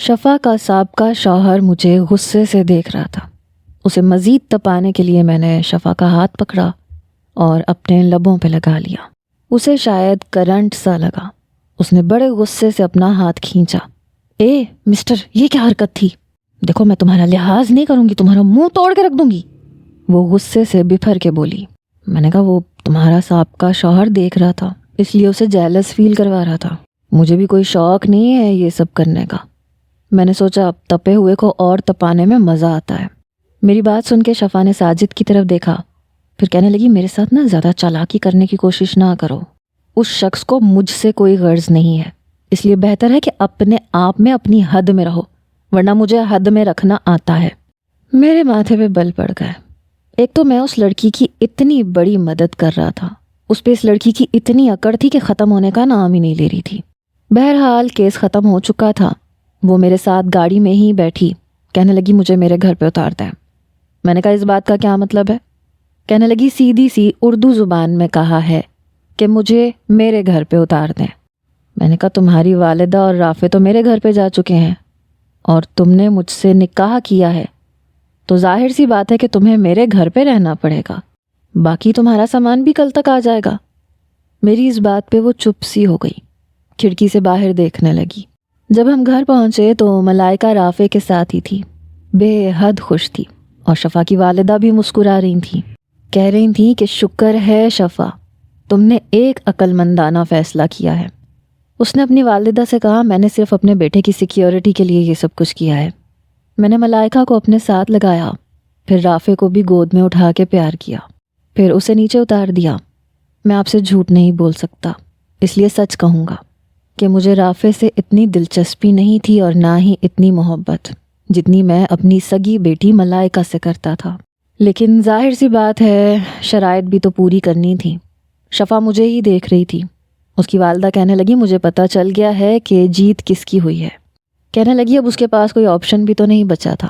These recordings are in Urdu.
شفا کا سابقہ شوہر مجھے غصے سے دیکھ رہا تھا۔ اسے مزید تپانے کے لیے میں نے شفا کا ہاتھ پکڑا اور اپنے لبوں پہ لگا لیا۔ اسے شاید کرنٹ سا لگا۔ اس نے بڑے غصے سے اپنا ہاتھ کھینچا۔ اے مسٹر، یہ کیا حرکت تھی؟ دیکھو میں تمہارا لحاظ نہیں کروں گی، تمہارا منہ توڑ کے رکھ دوں گی، وہ غصے سے بپھر کے بولی۔ میں نے کہا وہ تمہارا سابقہ شوہر دیکھ رہا تھا، اس لیے اسے جیلس فیل کروا رہا تھا۔ مجھے بھی کوئی شوق نہیں ہے یہ سب کرنے کا۔ میں نے سوچا اب تپے ہوئے کو اور تپانے میں مزہ آتا ہے۔ میری بات سن کے شفا نے ساجد کی طرف دیکھا، پھر کہنے لگی میرے ساتھ نا زیادہ چالاکی کرنے کی کوشش نہ کرو۔ اس شخص کو مجھ سے کوئی غرض نہیں ہے، اس لیے بہتر ہے کہ اپنے آپ میں اپنی حد میں رہو، ورنہ مجھے حد میں رکھنا آتا ہے۔ میرے ماتھے پہ بل پڑ گئے۔ ایک تو میں اس لڑکی کی اتنی بڑی مدد کر رہا تھا، اس پہ اس لڑکی کی اتنی اکڑ تھی کہ ختم ہونے کا نام ہی نہیں لے رہی تھی۔ بہرحال کیس ختم ہو چکا تھا۔ وہ میرے ساتھ گاڑی میں ہی بیٹھی، کہنے لگی مجھے میرے گھر پہ اتار دیں۔ میں نے کہا اس بات کا کیا مطلب ہے؟ کہنے لگی سیدھی سی اردو زبان میں کہا ہے کہ مجھے میرے گھر پہ اتار دیں۔ میں نے کہا تمہاری والدہ اور رافع تو میرے گھر پہ جا چکے ہیں اور تم نے مجھ سے نکاح کیا ہے، تو ظاہر سی بات ہے کہ تمہیں میرے گھر پہ رہنا پڑے گا، باقی تمہارا سامان بھی کل تک آ جائے گا۔ میری اس بات پہ وہ چپ سی ہو گئی، کھڑکی سے باہر دیکھنے لگی۔ جب ہم گھر پہنچے تو ملائکہ رافع کے ساتھ ہی تھی، بے حد خوش تھی، اور شفا کی والدہ بھی مسکرا رہی تھیں، کہہ رہی تھیں کہ شکر ہے شفا، تم نے ایک عقل مندانہ فیصلہ کیا ہے۔ اس نے اپنی والدہ سے کہا میں نے صرف اپنے بیٹے کی سیکیورٹی کے لیے یہ سب کچھ کیا ہے۔ میں نے ملائکہ کو اپنے ساتھ لگایا، پھر رافع کو بھی گود میں اٹھا کے پیار کیا، پھر اسے نیچے اتار دیا۔ میں آپ سے جھوٹ نہیں بول سکتا، اس لیے سچ کہوں گا کہ مجھے رافع سے اتنی دلچسپی نہیں تھی اور نہ ہی اتنی محبت جتنی میں اپنی سگی بیٹی ملائکہ سے کرتا تھا۔ لیکن ظاہر سی بات ہے شرائط بھی تو پوری کرنی تھی۔ شفا مجھے ہی دیکھ رہی تھی۔ اس کی والدہ کہنے لگی مجھے پتہ چل گیا ہے کہ جیت کس کی ہوئی ہے۔ کہنے لگی اب اس کے پاس کوئی آپشن بھی تو نہیں بچا تھا۔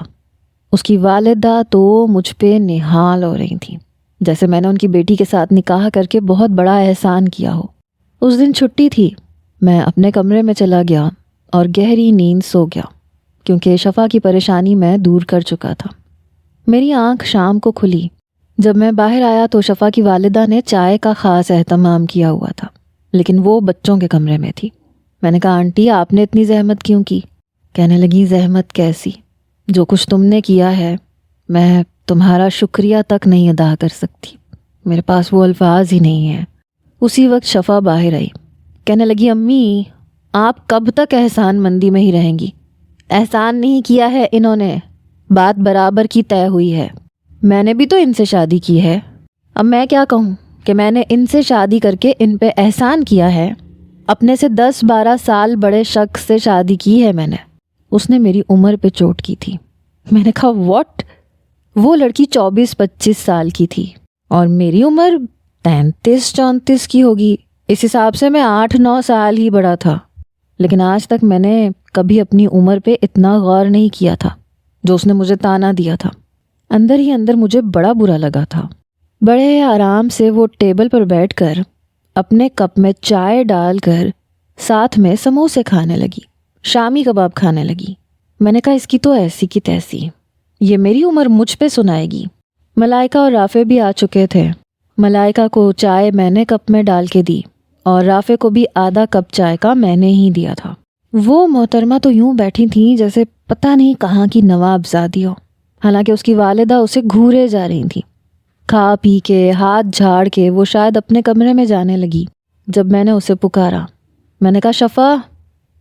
اس کی والدہ تو مجھ پہ نہال ہو رہی تھیں، جیسے میں نے ان کی بیٹی کے ساتھ نکاح کر کے بہت بڑا احسان کیا ہو۔ اس دن چھٹی تھی، میں اپنے کمرے میں چلا گیا اور گہری نیند سو گیا، کیونکہ شفا کی پریشانی میں دور کر چکا تھا۔ میری آنکھ شام کو کھلی۔ جب میں باہر آیا تو شفا کی والدہ نے چائے کا خاص اہتمام کیا ہوا تھا، لیکن وہ بچوں کے کمرے میں تھی۔ میں نے کہا آنٹی آپ نے اتنی زحمت کیوں کی؟ کہنے لگی زحمت کیسی؟ جو کچھ تم نے کیا ہے میں تمہارا شکریہ تک نہیں ادا کر سکتی، میرے پاس وہ الفاظ ہی نہیں ہیں۔ اسی وقت شفا باہر آئی، کہنے لگی امی آپ کب تک احسان مندی میں ہی رہیں گی؟ احسان نہیں کیا ہے انہوں نے، بات برابر کی طے ہوئی ہے۔ میں نے بھی تو ان سے شادی کی ہے، اب میں کیا کہوں کہ میں نے ان سے شادی کر کے ان پہ احسان کیا ہے؟ اپنے سے 10-12 سال بڑے شخص سے شادی کی ہے میں نے۔ اس نے میری عمر پہ چوٹ کی تھی۔ میں نے کہا واٹ؟ وہ لڑکی 24-25 سال کی تھی اور میری عمر 33-34 کی ہوگی، اس حساب سے میں 8-9 سال ہی بڑا تھا۔ لیکن آج تک میں نے کبھی اپنی عمر پہ اتنا غور نہیں کیا تھا جو اس نے مجھے تانا دیا تھا۔ اندر ہی اندر مجھے بڑا برا لگا تھا۔ بڑے آرام سے وہ ٹیبل پر بیٹھ کر اپنے کپ میں چائے ڈال کر ساتھ میں سموسے کھانے لگی، شامی کباب کھانے لگی۔ میں نے کہا اس کی تو ایسی کی تیسی، یہ میری عمر مجھ پہ سنائے گی۔ ملائکہ اور رافع بھی آ چکے تھے۔ ملائکہ کو چائے میں نے کپ میں ڈال کے دی اور رافع کو بھی آدھا کپ چائے کا میں نے ہی دیا تھا۔ وہ محترمہ تو یوں بیٹھی تھیں جیسے پتہ نہیں کہاں کی نوابزادی ہو، حالانکہ اس کی والدہ اسے گھورے جا رہی تھیں۔ کھا پی کے ہاتھ جھاڑ کے وہ شاید اپنے کمرے میں جانے لگی جب میں نے اسے پکارا۔ میں نے کہا شفا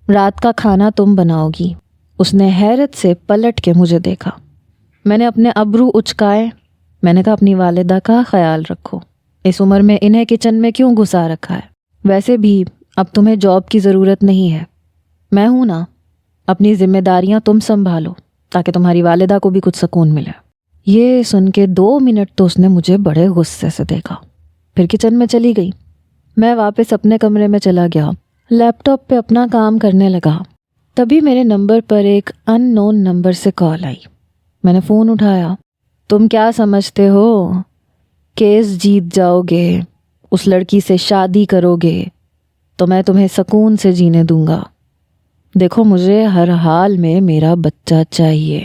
رات کا کھانا تم بناؤ گی۔ اس نے حیرت سے پلٹ کے مجھے دیکھا۔ میں نے اپنے ابرو اچکائے۔ میں نے کہا اپنی والدہ کا خیال رکھو، اس عمر میں انہیں کچن میں کیوں گھسا رکھا ہے؟ ویسے بھی اب تمہیں جاب کی ضرورت نہیں ہے، میں ہوں نا، اپنی ذمہ داریاں تم سنبھالو تاکہ تمہاری والدہ کو بھی کچھ سکون ملے۔ یہ سن کے 2 منٹ تو اس نے مجھے بڑے غصے سے دیکھا، پھر کچن میں چلی گئی۔ میں واپس اپنے کمرے میں چلا گیا، لیپ ٹاپ پہ اپنا کام کرنے لگا۔ تبھی میرے نمبر پر ایک ان نون نمبر سے کال آئی۔ میں نے فون اٹھایا۔ تم کیا سمجھتے ہو کیس جیت جاؤ گے، اس لڑکی سے شادی کرو گے تو میں تمہیں سکون سے جینے دوں گا؟ دیکھو مجھے ہر حال میں میرا بچہ چاہیے،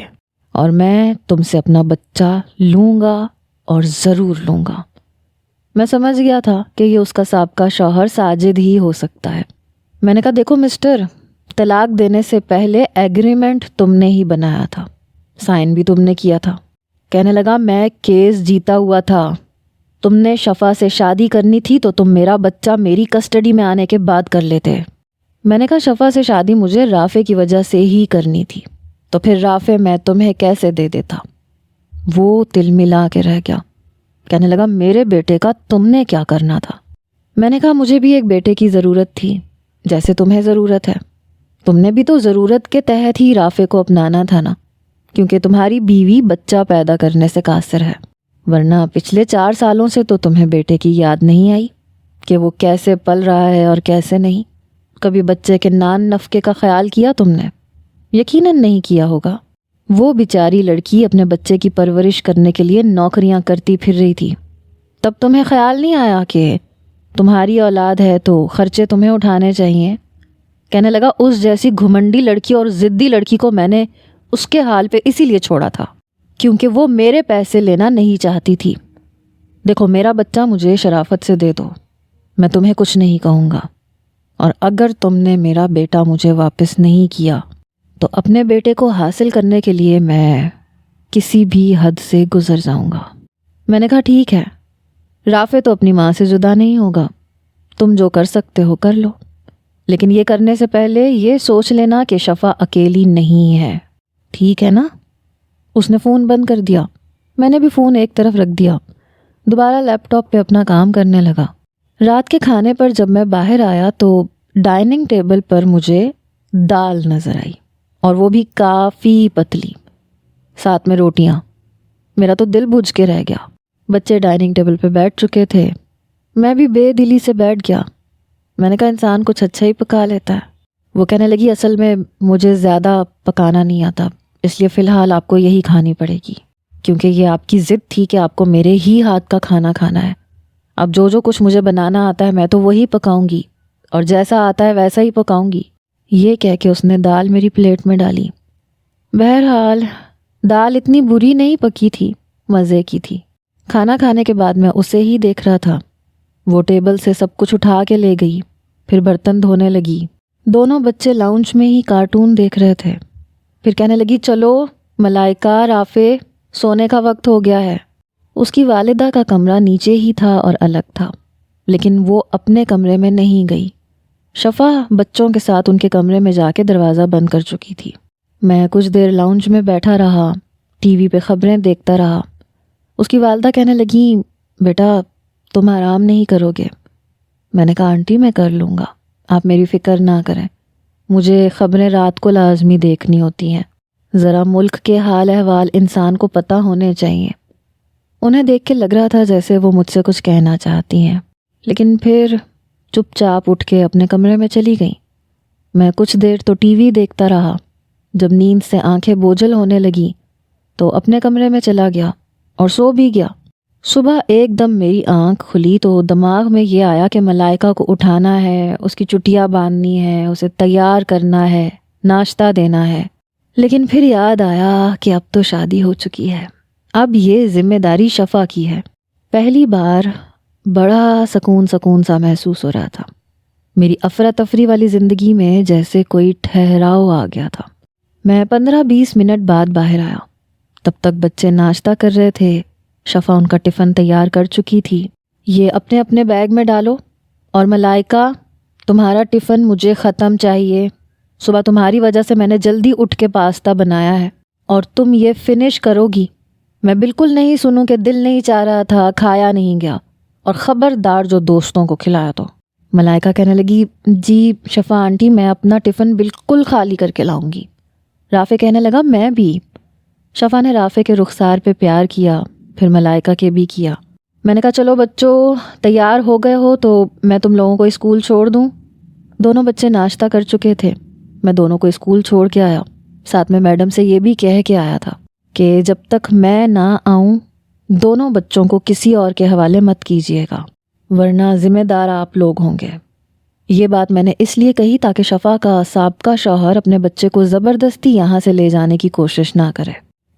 اور میں تم سے اپنا بچہ لوں گا اور ضرور لوں گا۔ میں سمجھ گیا تھا کہ یہ اس کا سابقہ شوہر ساجد ہی ہو سکتا ہے۔ میں نے کہا دیکھو مسٹر، طلاق دینے سے پہلے ایگریمنٹ تم نے ہی بنایا تھا، سائن بھی تم نے کیا تھا۔ کہنے لگا میں کیس جیتا ہوا تھا، تم نے شفا سے شادی کرنی تھی تو تم میرا بچہ میری کسٹڈی میں آنے کے بعد کر لیتے۔ میں نے کہا شفا سے شادی مجھے رافع کی وجہ سے ہی کرنی تھی، تو پھر رافع میں تمہیں کیسے دے دیتا؟ وہ تل ملا کے رہ گیا، کہنے لگا میرے بیٹے کا تم نے کیا کرنا تھا؟ میں نے کہا مجھے بھی ایک بیٹے کی ضرورت تھی جیسے تمہیں ضرورت ہے، تم نے بھی تو ضرورت کے تحت ہی رافع کو اپنانا تھا نا، کیونکہ تمہاری بیوی بچہ پیدا کرنے سے قاصر ہے، ورنہ پچھلے 4 سالوں سے تو تمہیں بیٹے کی یاد نہیں آئی کہ وہ کیسے پل رہا ہے اور کیسے نہیں۔ کبھی بچے کے نان نفقے کا خیال کیا تم نے؟ یقیناً نہیں کیا ہوگا۔ وہ بیچاری لڑکی اپنے بچے کی پرورش کرنے کے لیے نوکریاں کرتی پھر رہی تھی، تب تمہیں خیال نہیں آیا کہ تمہاری اولاد ہے تو خرچے تمہیں اٹھانے چاہیے؟ کہنے لگا اس جیسی گھمنڈی لڑکی اور ضدی لڑکی کو میں نے اس کے حال پہ اسی لیے چھوڑا تھا کیونکہ وہ میرے پیسے لینا نہیں چاہتی تھی۔ دیکھو میرا بچہ مجھے شرافت سے دے دو، میں تمہیں کچھ نہیں کہوں گا، اور اگر تم نے میرا بیٹا مجھے واپس نہیں کیا تو اپنے بیٹے کو حاصل کرنے کے لیے میں کسی بھی حد سے گزر جاؤں گا۔ میں نے کہا ٹھیک ہے، رافع تو اپنی ماں سے جدا نہیں ہوگا، تم جو کر سکتے ہو کر لو، لیکن یہ کرنے سے پہلے یہ سوچ لینا کہ شفا اکیلی نہیں ہے، ٹھیک ہے نا؟ اس نے فون بند کر دیا، میں نے بھی فون ایک طرف رکھ دیا، دوبارہ لیپ ٹاپ پہ اپنا کام کرنے لگا۔ رات کے کھانے پر جب میں باہر آیا تو ڈائننگ ٹیبل پر مجھے دال نظر آئی، اور وہ بھی کافی پتلی، ساتھ میں روٹیاں۔ میرا تو دل بجھ کے رہ گیا۔ بچے ڈائننگ ٹیبل پہ بیٹھ چکے تھے، میں بھی بے دلی سے بیٹھ گیا۔ میں نے کہا انسان کچھ اچھا ہی پکا لیتا ہے۔ وہ کہنے لگی اصل میں مجھے زیادہ پکانا نہیں آتا، اس لیے فی الحال آپ کو یہی کھانی پڑے گی، کیونکہ یہ آپ کی ضد تھی کہ آپ کو میرے ہی ہاتھ کا کھانا کھانا ہے۔ اب جو کچھ مجھے بنانا آتا ہے میں تو وہی پکاؤں گی، اور جیسا آتا ہے ویسا ہی پکاؤں گی۔ یہ کہہ کے اس نے دال میری پلیٹ میں ڈالی۔ بہرحال دال اتنی بری نہیں پکی تھی، مزے کی تھی۔ کھانا کھانے کے بعد میں اسے ہی دیکھ رہا تھا۔ وہ ٹیبل سے سب کچھ اٹھا کے لے گئی، پھر برتن دھونے لگی۔ دونوں بچے لاؤنج میں ہی کارٹون دیکھ رہے تھے۔ پھر کہنے لگی چلو ملائکہ، رافع، سونے کا وقت ہو گیا ہے۔ اس کی والدہ کا کمرہ نیچے ہی تھا اور الگ تھا، لیکن وہ اپنے کمرے میں نہیں گئی۔ شفا بچوں کے ساتھ ان کے کمرے میں جا کے دروازہ بند کر چکی تھی۔ میں کچھ دیر لاؤنج میں بیٹھا رہا، ٹی وی پہ خبریں دیکھتا رہا۔ اس کی والدہ کہنے لگی بیٹا تم آرام نہیں کرو گے؟ میں نے کہا آنٹی میں کر لوں گا، آپ میری فکر نہ کریں، مجھے خبریں رات کو لازمی دیکھنی ہوتی ہیں، ذرا ملک کے حال احوال انسان کو پتہ ہونے چاہیے۔ انہیں دیکھ کے لگ رہا تھا جیسے وہ مجھ سے کچھ کہنا چاہتی ہیں، لیکن پھر چپ چاپ اٹھ کے اپنے کمرے میں چلی گئیں۔ میں کچھ دیر تو ٹی وی دیکھتا رہا، جب نیند سے آنکھیں بوجھل ہونے لگیں تو اپنے کمرے میں چلا گیا اور سو بھی گیا۔ صبح ایک دم میری آنکھ کھلی تو دماغ میں یہ آیا کہ ملائکہ کو اٹھانا ہے، اس کی چٹیاں باندھنی ہے، اسے تیار کرنا ہے، ناشتہ دینا ہے۔ لیکن پھر یاد آیا کہ اب تو شادی ہو چکی ہے، اب یہ ذمہ داری شفا کی ہے۔ پہلی بار بڑا سکون سا محسوس ہو رہا تھا۔ میری افراتفری والی زندگی میں جیسے کوئی ٹھہراؤ آ گیا تھا۔ میں 15-20 منٹ بعد باہر آیا، تب تک بچے ناشتہ کر رہے تھے، شفا ان کا ٹفن تیار کر چکی تھی۔ یہ اپنے اپنے بیگ میں ڈالو، اور ملائکہ تمہارا ٹفن مجھے ختم چاہیے، صبح تمہاری وجہ سے میں نے جلدی اٹھ کے پاستا بنایا ہے اور تم یہ فنش کرو گی۔ میں بالکل نہیں سنوں کہ دل نہیں چاہ رہا تھا، کھایا نہیں گیا، اور خبردار جو دوستوں کو کھلایا تو۔ ملائکہ کہنے لگی جی شفا آنٹی میں اپنا ٹفن بالکل خالی کر کے لاؤں گی۔ رافع کہنے لگا میں بھی۔ شفا نے رافع کے رخسار پہ پیار کیا، پھر ملائکہ کے بھی کیا۔ میں نے کہا چلو بچوں تیار ہو گئے ہو تو میں تم لوگوں کو اسکول چھوڑ دوں۔ دونوں بچے ناشتہ کر چکے تھے، میں دونوں کو اسکول چھوڑ کے آیا، ساتھ میں میڈم سے یہ بھی کہہ کے آیا تھا کہ جب تک میں نہ آؤں دونوں بچوں کو کسی اور کے حوالے مت کیجیے گا، ورنہ ذمہ دار آپ لوگ ہوں گے۔ یہ بات میں نے اس لیے کہی تاکہ شفا کا سابقہ شوہر اپنے بچے کو زبردستی یہاں سے لے جانے کی کوشش نہ کرے۔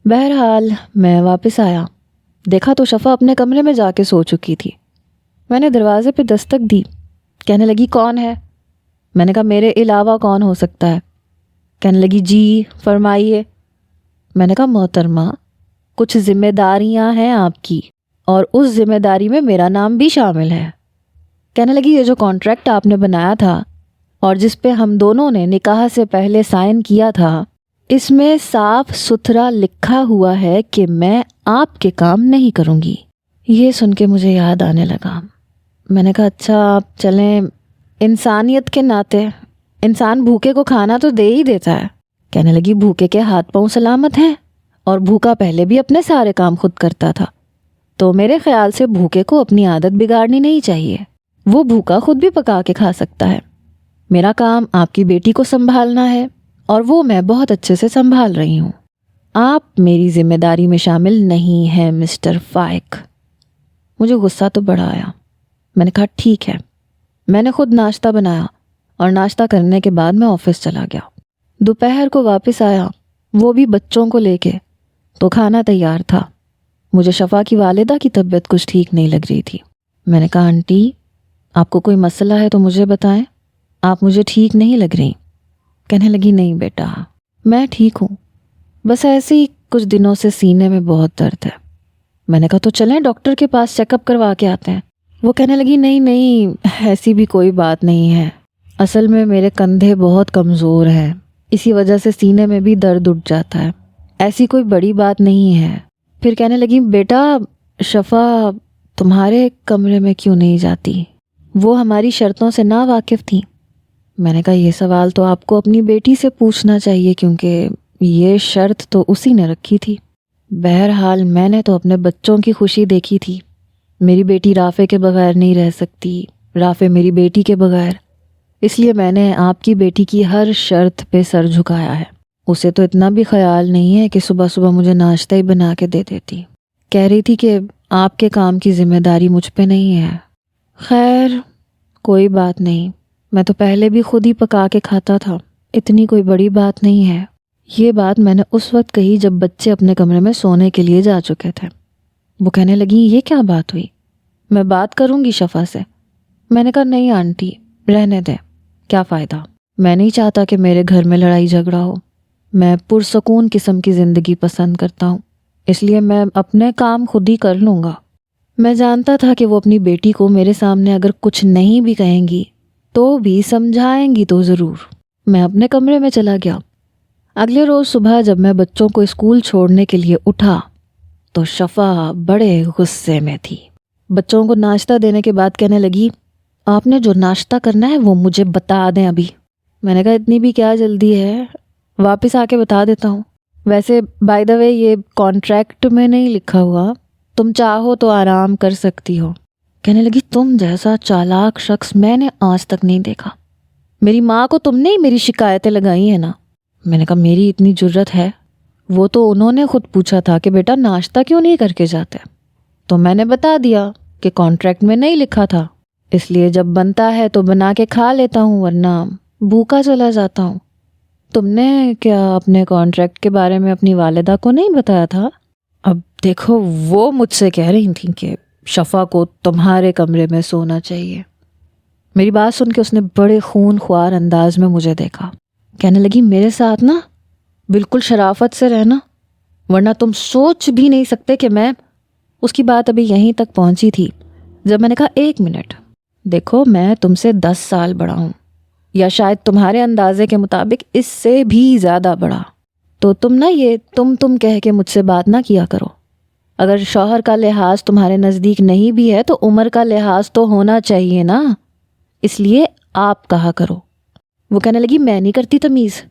بہرحال میں واپس آیا، دیکھا تو شفا اپنے کمرے میں جا کے سو چکی تھی۔ میں نے دروازے پہ دستک دی، کہنے لگی کون ہے؟ میں نے کہا میرے علاوہ کون ہو سکتا ہے؟ کہنے لگی جی فرمائیے۔ میں نے کہا محترمہ کچھ ذمہ داریاں ہیں آپ کی، اور اس ذمہ داری میں میرا نام بھی شامل ہے۔ کہنے لگی یہ جو کانٹریکٹ آپ نے بنایا تھا اور جس پہ ہم دونوں نے نکاح سے پہلے سائن کیا تھا، اس میں صاف ستھرا لکھا ہوا ہے کہ میں آپ کے کام نہیں کروں گی۔ یہ سن کے مجھے یاد آنے لگا۔ میں نے کہا اچھا آپ چلیں، انسانیت کے ناطے انسان بھوکے کو کھانا تو دے ہی دیتا ہے۔ کہنے لگی بھوکے کے ہاتھ پاؤں سلامت ہیں، اور بھوکا پہلے بھی اپنے سارے کام خود کرتا تھا، تو میرے خیال سے بھوکے کو اپنی عادت بگاڑنی نہیں چاہیے، وہ بھوکا خود بھی پکا کے کھا سکتا ہے۔ میرا کام آپ کی بیٹی کو سنبھالنا ہے، اور وہ میں بہت اچھے سے سنبھال رہی ہوں۔ آپ میری ذمہ داری میں شامل نہیں ہیں مسٹر فائق۔ مجھے غصہ تو بڑا آیا۔ میں نے کہا ٹھیک ہے۔ میں نے خود ناشتہ بنایا، اور ناشتہ کرنے کے بعد میں آفس چلا گیا۔ دوپہر کو واپس آیا، وہ بھی بچوں کو لے کے، تو کھانا تیار تھا۔ مجھے شفا کی والدہ کی طبیعت کچھ ٹھیک نہیں لگ رہی تھی۔ میں نے کہا آنٹی آپ کو کوئی مسئلہ ہے تو مجھے بتائیں، آپ مجھے ٹھیک نہیں لگ رہی۔ کہنے لگی نہیں بیٹا میں ٹھیک ہوں، بس ایسے ہی کچھ دنوں سے سینے میں بہت درد ہے۔ میں نے کہا تو چلیں ڈاکٹر کے پاس چیک اپ کروا کے آتے ہیں۔ وہ کہنے لگی نہیں ایسی بھی کوئی بات نہیں ہے، اصل میں میرے کندھے بہت کمزور ہیں، اسی وجہ سے سینے میں بھی درد اٹھ جاتا ہے، ایسی کوئی بڑی بات نہیں ہے۔ پھر کہنے لگی بیٹا شفا تمہارے کمرے میں کیوں نہیں جاتی؟ وہ ہماری شرطوں سے نا واقف تھیں۔ میں نے کہا یہ سوال تو آپ کو اپنی بیٹی سے پوچھنا چاہیے، کیونکہ یہ شرط تو اسی نے رکھی تھی۔ بہرحال میں نے تو اپنے بچوں کی خوشی دیکھی تھی۔ میری بیٹی رافع کے بغیر نہیں رہ سکتی، رافع میری بیٹی کے بغیر، اس لیے میں نے آپ کی بیٹی کی ہر شرط پہ سر جھکایا ہے۔ اسے تو اتنا بھی خیال نہیں ہے کہ صبح صبح مجھے ناشتہ ہی بنا کے دے دیتی۔ کہہ رہی تھی کہ آپ کے کام کی ذمہ داری مجھ پہ نہیں ہے۔ خیر کوئی بات نہیں، میں تو پہلے بھی خود ہی پکا کے کھاتا تھا، اتنی کوئی بڑی بات نہیں ہے۔ یہ بات میں نے اس وقت کہی جب بچے اپنے کمرے میں سونے کے لیے جا چکے تھے۔ وہ کہنے لگی یہ کیا بات ہوئی؟ میں بات کروں گی شفا سے۔ میں نے کہا نہیں آنٹی رہنے دیں، کیا فائدہ، میں نہیں چاہتا کہ میرے گھر میں لڑائی جھگڑا ہو۔ میں پرسکون قسم کی زندگی پسند کرتا ہوں، اس لیے میں اپنے کام خود ہی کر لوں گا۔ میں جانتا تھا کہ وہ اپنی بیٹی کو میرے سامنے اگر کچھ نہیں بھی کہیں گی تو بھی سمجھائیں گی تو ضرور۔ میں اپنے کمرے میں چلا گیا۔ اگلے روز صبح جب میں بچوں کو اسکول چھوڑنے کے لیے اٹھا تو شفا بڑے غصے میں تھی۔ بچوں کو ناشتہ دینے کے بعد کہنے لگی آپ نے جو ناشتہ کرنا ہے وہ مجھے بتا دیں ابھی۔ میں نے کہا اتنی بھی کیا جلدی ہے، واپس آ کے بتا دیتا ہوں۔ ویسے بائی دا وے یہ کانٹریکٹ میں نہیں لکھا ہوا، تم چاہو تو آرام کر سکتی ہو۔ کہنے لگی تم جیسا چالاک شخص میں نے آج تک نہیں دیکھا، میری ماں کو تم نے ہی میری شکایتیں لگائی ہیں نا۔ میں نے کہا میری اتنی جرت ہے؟ وہ تو انہوں نے خود پوچھا تھا کہ بیٹا ناشتہ کیوں نہیں کر کے جاتے، تو میں نے بتا دیا کہ کانٹریکٹ میں نہیں لکھا تھا، اس لیے جب بنتا ہے تو بنا کے کھا لیتا ہوں ورنہ بھوکا چلا جاتا ہوں۔ تم نے کیا اپنے کانٹریکٹ کے بارے میں اپنی والدہ کو نہیں بتایا تھا؟ اب دیکھو وہ مجھ سے کہہ رہی تھیں کہ شفا کو تمہارے کمرے میں سونا چاہیے۔ میری بات سن کے اس نے بڑے خون خوار انداز میں مجھے دیکھا۔ کہنے لگی میرے ساتھ نا بالکل شرافت سے رہنا، ورنہ تم سوچ بھی نہیں سکتے کہ میں… اس کی بات ابھی یہیں تک پہنچی تھی جب میں نے کہا ایک منٹ، دیکھو میں تم سے 10 سال بڑا ہوں، یا شاید تمہارے اندازے کے مطابق اس سے بھی زیادہ بڑا، تو تم نا یہ تم کہہ کے مجھ سے بات نہ کیا کرو۔ اگر شوہر کا لحاظ تمہارے نزدیک نہیں بھی ہے تو عمر کا لحاظ تو ہونا چاہیے نا، اس لیے آپ کہا کرو۔ وہ کہنے لگی میں نہیں کرتی تمیز،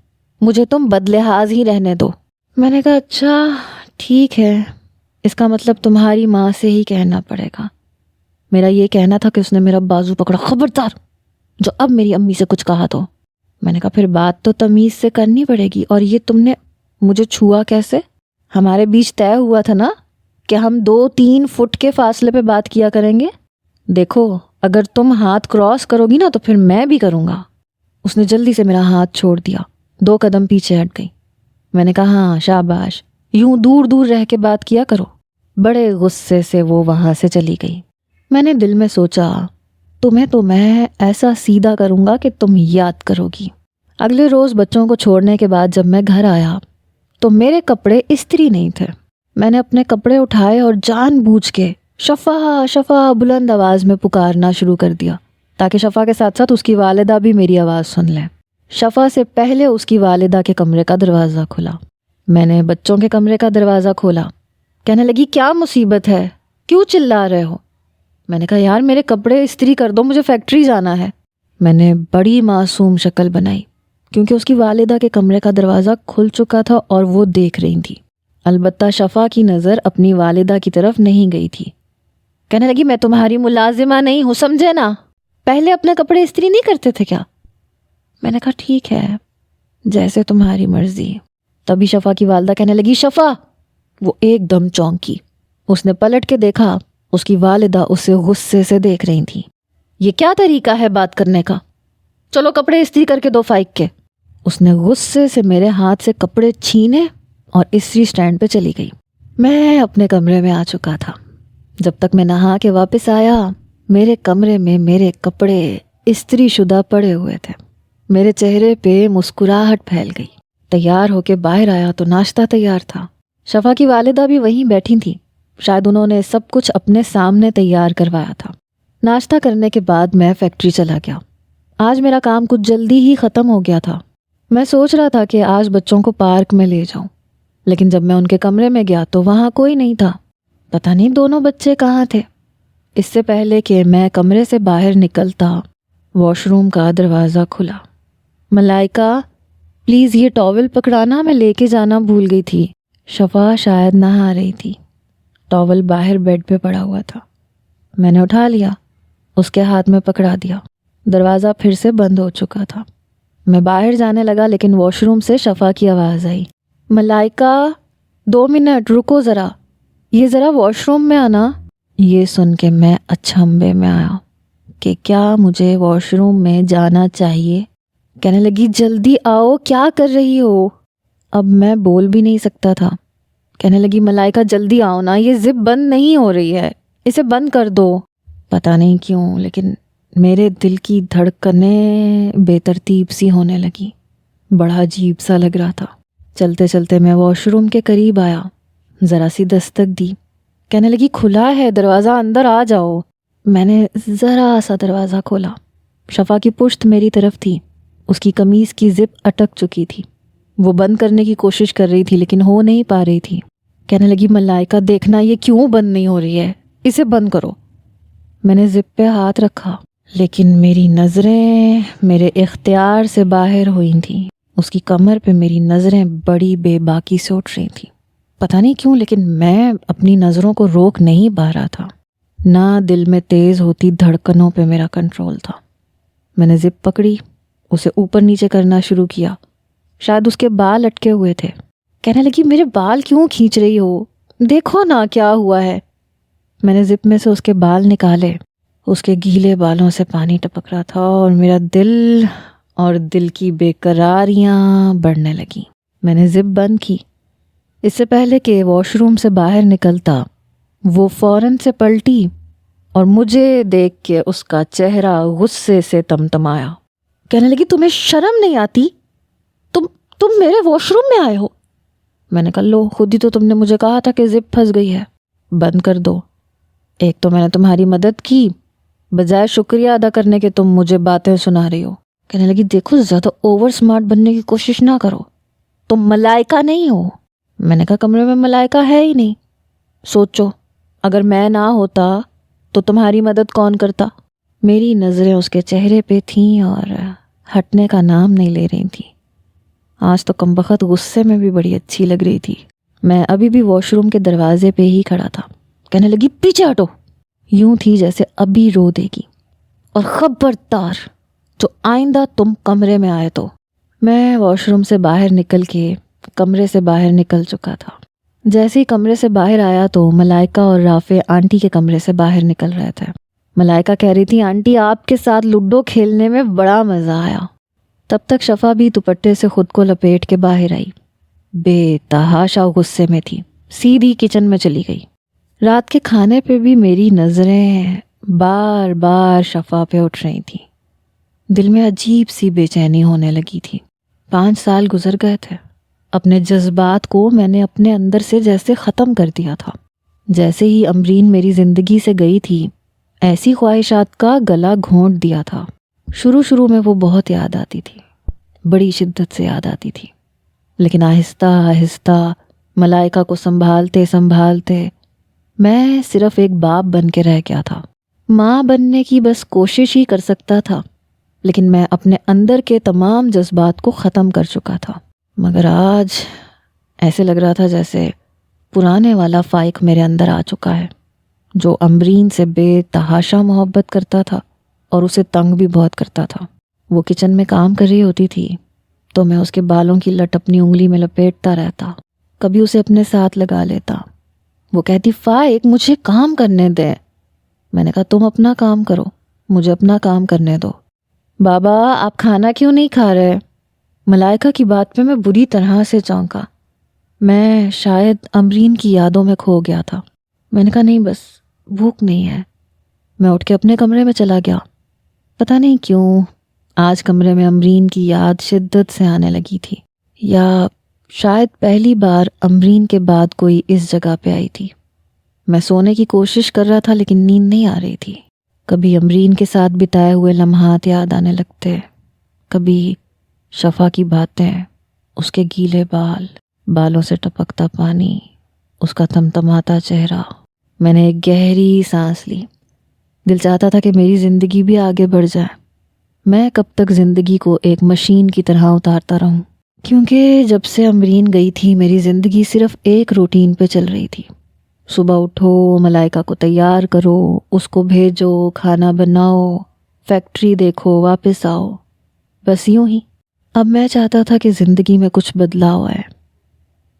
مجھے تم بد لحاظ ہی رہنے دو۔ میں نے کہا اچھا ٹھیک ہے، اس کا مطلب تمہاری ماں سے ہی کہنا پڑے گا۔ میرا یہ کہنا تھا کہ اس نے میرا بازو پکڑا، خبردار جو اب میری امی سے کچھ کہا تو۔ میں نے کہا پھر بات تو تمیز سے کرنی پڑے گی، اور یہ تم نے مجھے چھوا کیسے؟ ہمارے بیچ طے ہوا تھا نا کہ ہم 2-3 فٹ کے فاصلے پہ بات کیا کریں گے۔ دیکھو اگر تم ہاتھ کراس کرو گی نا تو پھر میں بھی کروں گا۔ اس نے جلدی سے میرا ہاتھ چھوڑ دیا، 2 قدم پیچھے ہٹ گئی۔ میں نے کہا ہاں شاباش، یوں دور دور رہ کے بات کیا کرو۔ بڑے غصے سے وہ وہاں سے چلی گئی۔ میں نے دل میں سوچا تمہیں تو میں ایسا سیدھا کروں گا کہ تم یاد کرو گی۔ اگلے روز بچوں کو چھوڑنے کے بعد جب میں گھر آیا تو میرے کپڑے استری نہیں تھے۔ میں نے اپنے کپڑے اٹھائے اور جان بوجھ کے شفا شفا بلند آواز میں پکارنا شروع کر دیا تاکہ شفا کے ساتھ ساتھ اس کی والدہ بھی میری آواز سن لیں۔ شفا سے پہلے اس کی والدہ کے کمرے کا دروازہ کھلا۔ میں نے بچوں کے کمرے کا دروازہ کھولا۔ کہنے لگی کیا مصیبت ہے، کیوں چلا رہے ہو؟ میں نے کہا یار میرے کپڑے استری کر دو، مجھے فیکٹری جانا ہے۔ میں نے بڑی معصوم شکل بنائی کیونکہ اس کی والدہ کے کمرے کا دروازہ کھل چکا تھا اور وہ دیکھ رہی تھی۔ البتہ شفا کی نظر اپنی والدہ کی طرف نہیں گئی تھی۔ کہنے لگی میں تمہاری ملازمہ نہیں ہوں، سمجھے نا؟ پہلے اپنے کپڑے استری نہیں کرتے تھے کیا؟ میں نے کہا ٹھیک ہے جیسے تمہاری مرضی۔ تبھی شفا کی والدہ کہنے لگی شفا۔ وہ ایک دم چونکی۔ اس نے پلٹ کے دیکھا، اس کی والدہ اسے غصے سے دیکھ رہی تھی۔ یہ کیا طریقہ ہے بات کرنے کا؟ چلو کپڑے استری کر کے دو فائق کے۔ اس نے غصے سے میرے ہاتھ سے کپڑے چھینے اور استری سٹینڈ پہ چلی گئی۔ میں اپنے کمرے میں آ چکا تھا۔ جب تک میں نہا کے واپس آیا میرے کمرے میں میرے کپڑے استری شدہ پڑے ہوئے تھے۔ میرے چہرے پہ مسکراہٹ پھیل گئی۔ تیار ہو کے باہر آیا تو ناشتہ تیار تھا۔ شفا کی والدہ بھی وہیں بیٹھی تھی، شاید انہوں نے سب کچھ اپنے سامنے تیار کروایا تھا۔ ناشتہ کرنے کے بعد میں فیکٹری چلا گیا۔ آج میرا کام کچھ جلدی ہی ختم ہو گیا تھا۔ میں سوچ رہا تھا کہ آج بچوں کو پارک میں لے جاؤں، لیکن جب میں ان کے کمرے میں گیا تو وہاں کوئی نہیں تھا۔ پتہ نہیں دونوں بچے کہاں تھے۔ اس سے پہلے کہ میں کمرے سے باہر نکلتا واش روم کا دروازہ کھلا۔ ملائکہ پلیز یہ ٹاول پکڑانا، میں لے کے جانا بھول گئی تھی۔ شفا شاید نہا رہی تھی۔ ٹاول باہر بیڈ پہ پڑا ہوا تھا۔ میں نے اٹھا لیا، اس کے ہاتھ میں پکڑا دیا۔ دروازہ پھر سے بند ہو چکا تھا۔ میں باہر جانے لگا لیکن واش روم سے شفا کی آواز آئی، ملائکہ 2 منٹ رکو ذرا، یہ ذرا واش روم میں آنا۔ یہ سن کے میں اچھمبے میں آیا کہ کیا مجھے واش روم میں جانا چاہیے۔ کہنے لگی جلدی آؤ، کیا کر رہی ہو؟ اب میں بول بھی نہیں سکتا تھا۔ کہنے لگی ملائکہ جلدی آؤ نا، یہ زپ بند نہیں ہو رہی ہے، اسے بند کر دو۔ پتہ نہیں کیوں لیکن میرے دل کی دھڑکنیں بے ترتیب سی ہونے لگی۔ بڑا عجیب سا لگ رہا تھا۔ چلتے چلتے میں واش روم کے قریب آیا، ذرا سی دستک دی۔ کہنے لگی کھلا ہے دروازہ، اندر آ جاؤ۔ میں نے ذرا سا دروازہ کھولا۔ شفا کی پشت میری طرف تھی، اس کی قمیض کی زپ اٹک چکی تھی۔ وہ بند کرنے کی کوشش کر رہی تھی لیکن ہو نہیں پا رہی تھی۔ کہنے لگی ملائکہ دیکھنا یہ کیوں بند نہیں ہو رہی ہے، اسے بند کرو۔ میں نے زپ پہ ہاتھ رکھا لیکن میری نظریں میرے اختیار سے باہر ہوئی تھیں۔ اس کی کمر پہ میری نظریں بڑی بے باکی سے اٹھ رہی تھیں۔ پتہ نہیں کیوں لیکن میں اپنی نظروں کو روک نہیں پا رہا تھا۔ نہ دل میں تیز ہوتی دھڑکنوں پہ میرا کنٹرول تھا۔ میں نے زپ پکڑی، اسے اوپر نیچے کرنا شروع کیا۔ شاید اس کے بال اٹکے ہوئے تھے۔ کہنے لگی میرے بال کیوں کھینچ رہی ہو، دیکھو نا کیا ہوا ہے۔ میں نے زپ میں سے اس کے بال نکالے۔ اس کے گیلے بالوں سے پانی ٹپک رہا تھا اور میرا دل کی بے قراریاں بڑھنے لگیں۔ میں نے زپ بند کی۔ اس سے پہلے کہ واش روم سے باہر نکلتا وہ فوراً سے پلٹی اور مجھے دیکھ کے اس کا چہرہ غصے سے تمتمایا۔ کہنے لگی تمہیں شرم نہیں آتی؟ تم میرے واش روم میں آئے ہو؟ میں نے کہا لو خود ہی تو تم نے مجھے کہا تھا کہ زپ پھنس گئی ہے، بند کر دو۔ ایک تو میں نے تمہاری مدد کی، بجائے شکریہ ادا کرنے کے تم مجھے باتیں سنا رہی ہو۔ کہنے لگی دیکھو زیادہ اوور سمارٹ بننے کی کوشش نہ کرو، تم ملائکہ نہیں ہو۔ میں نے کہا کمرے میں ملائکہ ہے ہی نہیں۔ سوچو اگر میں نہ ہوتا تو تمہاری مدد کون کرتا؟ میری نظریں اس کے چہرے پہ تھیں اور ہٹنے کا نام نہیں لے رہی تھیں۔ آج تو کمبخت غصے میں بھی بڑی اچھی لگ رہی تھی۔ میں ابھی بھی واش روم کے دروازے پہ ہی کھڑا تھا۔ کہنے لگی پیچھے ہٹو، یوں تھی جیسے ابھی رو دے گی، اور خبردار جو آئندہ تم کمرے میں آئے تو۔ میں واش روم سے باہر نکل کے کمرے سے باہر نکل چکا تھا۔ جیسے ہی کمرے سے باہر آیا تو ملائکہ اور رافع آنٹی کے کمرے سے باہر نکل رہے تھے۔ ملائکہ کہہ رہی تھی آنٹی آپ کے ساتھ لوڈو کھیلنے میں بڑا مزہ آیا۔ تب تک شفا بھی دوپٹے سے خود کو لپیٹ کے باہر آئی، بے تحاشا غصے میں تھی، سیدھی کچن میں چلی گئی۔ رات کے کھانے پہ بھی میری نظریں بار بار شفا پہ اٹھ رہی تھیں۔ دل میں عجیب سی بے چینی ہونے لگی تھی۔ 5 سال گزر گئے تھے، اپنے جذبات کو میں نے اپنے اندر سے جیسے ختم کر دیا تھا۔ جیسے ہی امرین میری زندگی سے گئی تھی، ایسی خواہشات کا گلا گھونٹ دیا تھا۔ شروع میں وہ بہت یاد آتی تھی، بڑی شدت سے یاد آتی تھی، لیکن آہستہ آہستہ ملائکہ کو سنبھالتے سنبھالتے میں صرف ایک باپ بن کے رہ گیا تھا۔ ماں بننے کی بس کوشش ہی کر سکتا تھا، لیکن میں اپنے اندر کے تمام جذبات کو ختم کر چکا تھا۔ مگر آج ایسے لگ رہا تھا جیسے پرانے والا فائق میرے اندر آ چکا ہے، جو امرین سے بے تحاشا محبت کرتا تھا اور اسے تنگ بھی بہت کرتا تھا۔ وہ کچن میں کام کر رہی ہوتی تھی تو میں اس کے بالوں کی لٹ اپنی انگلی میں لپیٹتا رہتا، کبھی اسے اپنے ساتھ لگا لیتا۔ وہ کہتی فائق مجھے کام کرنے دے۔ میں نے کہا تم اپنا کام کرو، مجھے اپنا کام کرنے دو۔ بابا آپ کھانا کیوں نہیں کھا رہے؟ ملائکہ کی بات پہ میں بری طرح سے چونکا۔ میں شاید امرین کی یادوں میں کھو گیا تھا۔ میں نے کہا نہیں بس بھوک نہیں ہے۔ میں اٹھ کے اپنے کمرے میں چلا گیا۔ پتہ نہیں کیوں آج کمرے میں امرین کی یاد شدت سے آنے لگی تھی، یا شاید پہلی بار امرین کے بعد کوئی اس جگہ پہ آئی تھی۔ میں سونے کی کوشش کر رہا تھا لیکن نیند نہیں آ رہی تھی۔ کبھی امرین کے ساتھ بتائے ہوئے لمحات یاد آنے لگتے، کبھی شفا کی باتیں، اس کے گیلے بالوں سے ٹپکتا پانی، اس کا تمتماتا چہرہ۔ میں نے ایک گہری سانس لی۔ دل چاہتا تھا کہ میری زندگی بھی آگے بڑھ جائے۔ میں کب تک زندگی کو ایک مشین کی طرح اتارتا رہوں؟ کیونکہ جب سے امرین گئی تھی میری زندگی صرف ایک روٹین پہ چل رہی تھی۔ صبح اٹھو، ملائکہ کو تیار کرو، اس کو بھیجو، کھانا بناؤ، فیکٹری دیکھو، واپس آؤ، بس یوں ہی۔ اب میں چاہتا تھا کہ زندگی میں کچھ بدلاؤ آئے۔